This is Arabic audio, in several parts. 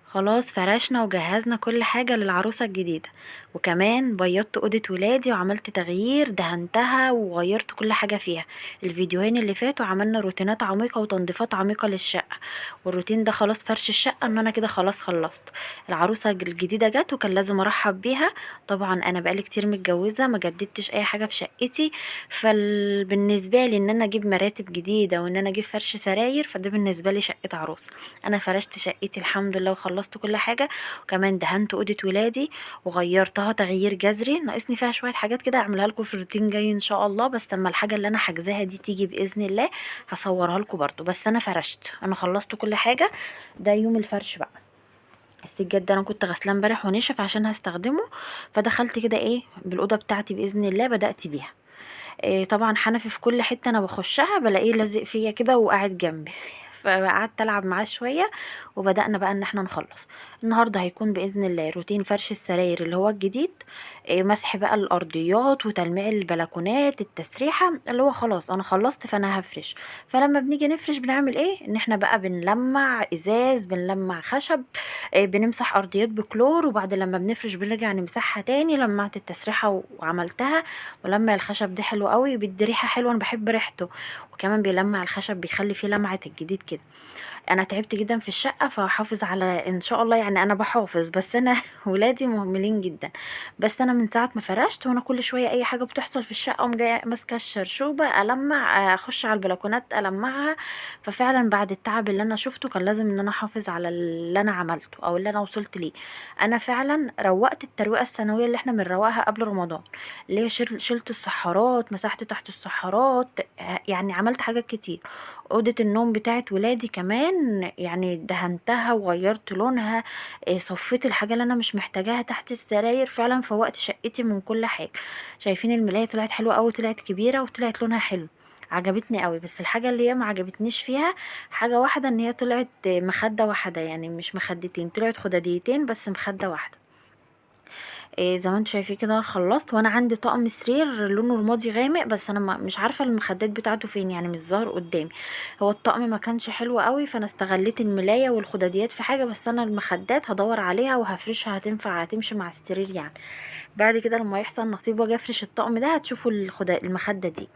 خلاص فرشنا وجهزنا كل حاجة للعروسة الجديدة، وكمان بيضت أوضة ولادي وعملت تغيير، دهنتها وغيرت كل حاجة فيها. الفيديوهين اللي فاتوا عملنا روتينات عميقة وتنظيفات عميقة للشقة، والروتين ده خلاص فرش الشقة ان انا كده خلاص خلصت. العروسة الجديدة جت وكان لازم ارحب بيها. طبعا انا بقالي كتير متجوزة ما جددتش اي حاجة في شقتي، فبالنسبة لي ان انا اجيب مراتب جديدة وان انا اجيب فرش سراير فده بالنسبة لي شقة عروسة. انا فرشت شقتي الحمد لله وخلصت كل حاجه، وكمان دهنت اوضه ولادي وغيرتها تغيير جذري. ناقصني فيها شويه حاجات كده اعملها لكم في الروتين جاي ان شاء الله، بس لما الحاجه اللي انا حاجزاها دي تيجي باذن الله هصورها لكم برضو. بس انا فرشت، انا خلصت كل حاجه. ده يوم الفرش بقى. السجاد ده انا كنت غسلاه امبارح ونشف عشان هستخدمه، فدخلت كده ايه بالاوضه بتاعتي باذن الله بدات بيها. إيه طبعا حنفي في كل حته انا بخشها بلاقيه لازق فيا كده وقاعد جنبي فقعدت العب معاه شويه، وبدانا بقى ان احنا نخلص. النهارده هيكون باذن الله روتين فرش السراير اللي هو الجديد، إيه مسح بقى الارضيات وتلميع البلكونات التسريحه اللي هو خلاص انا خلصت فانا هفرش. فلما بنيجي نفرش بنعمل ايه؟ ان احنا بقى بنلمع ازاز، بنلمع خشب، بنمسح ارضيات بكلور، وبعد لما بنفرش بنرجع نمسحها تاني. لمعت التسريحه وعملتها، ولما الخشب ده حلو قوي بيدي ريحه حلوه انا بحب ريحته، وكمان بيلمع الخشب بيخلي فيه لمعه الجديد كده. انا تعبت جدا في الشقه فهحافظ على ان شاء الله، يعني انا بحافظ بس انا ولادي مهملين جدا. بس انا من ساعه ما فرشت وانا كل شويه اي حاجه بتحصل في الشقه اقوم جايه ماسكه الشرشوبه المع، اخش على البلكونات المعها. ففعلا بعد التعب اللي انا شفته كان لازم ان انا احافظ على اللي انا عملته او اللي انا وصلت ليه. انا فعلا روقت الترويقه السنويه اللي احنا بنروقها قبل رمضان، اللي هي شلت الصحارات، مسحت تحت الصحارات، يعني عملت حاجات كتير. أوضة النوم بتاعت ولادي كمان يعني دهنتها وغيرت لونها، صفيت الحاجة اللي أنا مش محتاجاها تحت السراير. فعلا فوقت شقتي من كل حاجة. شايفين الملاية طلعت حلوة أوي، طلعت كبيرة وطلعت لونها حلو، عجبتني قوي. بس الحاجة اللي هي ما عجبتنيش فيها حاجة واحدة، ان هي طلعت مخدة واحدة، يعني مش مخدتين، طلعت خداديتين بس مخدة واحدة. إيه زي ما انتوا شايفين كده انا خلصت، وانا عندي طقم سرير لونه رمادي غامق بس انا مش عارفه المخدات بتاعته فين، يعني مش ظاهر قدامي. هو الطقم ما كانش حلو قوي فانا استغليت الملايه والخداديات في حاجه، بس انا المخدات هدور عليها وهفرشها هتنفع هتمشي مع السرير يعني. بعد كده لما يحصل نصيب واجي افرش الطقم ده هتشوفوا المخده دي.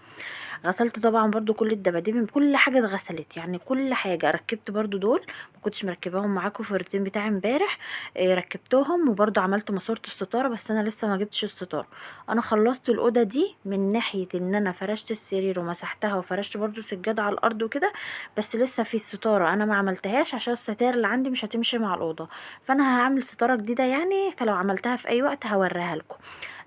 غسلت طبعا برضو كل الدباديب، كل حاجه اتغسلت يعني كل حاجه. ركبت برضو دول ما كنتش مركباهم معاكم في الروتين بتاعي امبارح، ركبتهم. وبرضو عملت ماسوره الستاره بس انا لسه ما جبتش الستاره. انا خلصت الاوضه دي من ناحيه ان انا فرشت السرير ومسحتها وفرشت برضو سجاده على الارض وكده، بس لسه في الستاره انا ما عملتهاش عشان الستائر اللي عندي مش هتمشي مع الاوضه. فانا هعمل ستاره جديده يعني، فلو عملتها في اي وقت هوريها لكم.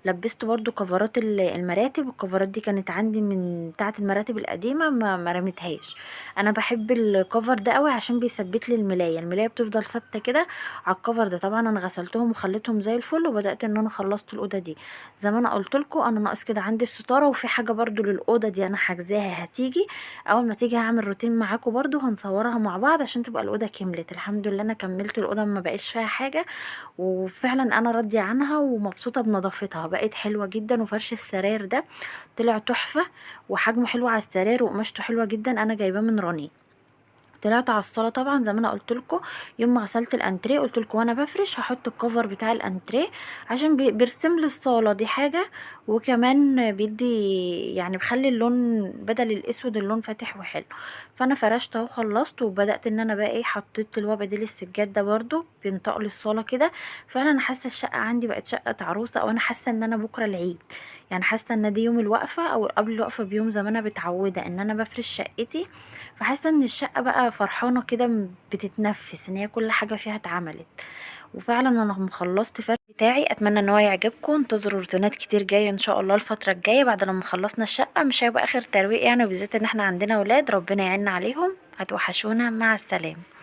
لبست برضو كفرات المراتب، الكفرات دي كانت عندي من بتاعه المراتب القديمه ما رميتهاش. انا بحب الكفر ده قوي عشان بيثبت لي الملايه بتفضل ثابته كده على الكفر ده. طبعا انا غسلتهم وخليتهم زي الفل، وبدات ان انا خلصت الاوضه دي. زي ما انا قلت لكم انا ناقص كده عندي الستاره، وفي حاجه برضو للاوضه دي انا حاجزاها هتيجي. اول ما تيجي هعمل روتين معاكم برضو هنصورها مع بعض عشان تبقى الاوضه كملت. الحمد لله انا كملت الاوضه ما بقاش فيها حاجه، وفعلا انا راضيه عنها ومبسوطه بنظافتها، بقت حلوه جدا. وفرش السراير ده طلع تحفه، وحجمه حلو على السراير وقماشته حلوه جدا، انا جايباه من راني. طلعت على الصاله طبعا زي ما انا قلت لكم، يوم ما غسلت الانتريه قلت لكم وانا بفرش هحط الكفر بتاع الانتريه عشان بيرسم لي الصاله دي حاجه، وكمان بيدي يعني بخلي اللون بدل الاسود اللون فاتح وحلو. فانا فرشت اهو خلصت، وبدات ان انا بقى ايه حطيت اللي هو بديل السجاد ده برده بينطق لي الصاله كده. فعلا انا حاسه الشقه عندي بقت شقه عروسه، او انا حاسه ان انا بكره العيد، يعني حاسه ان دي يوم الوقفه او قبل الوقفه بيوم زي ما انا متعوده ان انا بفرش شقتي. فحاسه ان الشقه بقى فرحانه كده بتتنفس ان هي كل حاجه فيها اتعملت. وفعلا انا مخلصت فرش بتاعي، اتمنى ان هو يعجبكم. انتظروا روتينات كتير جايه ان شاء الله الفتره الجايه بعد لما خلصنا الشقه، مش هيبقى اخر ترويق يعني، وبالذات ان احنا عندنا ولاد ربنا يعيننا عليهم. هتوحشونا، مع السلامه.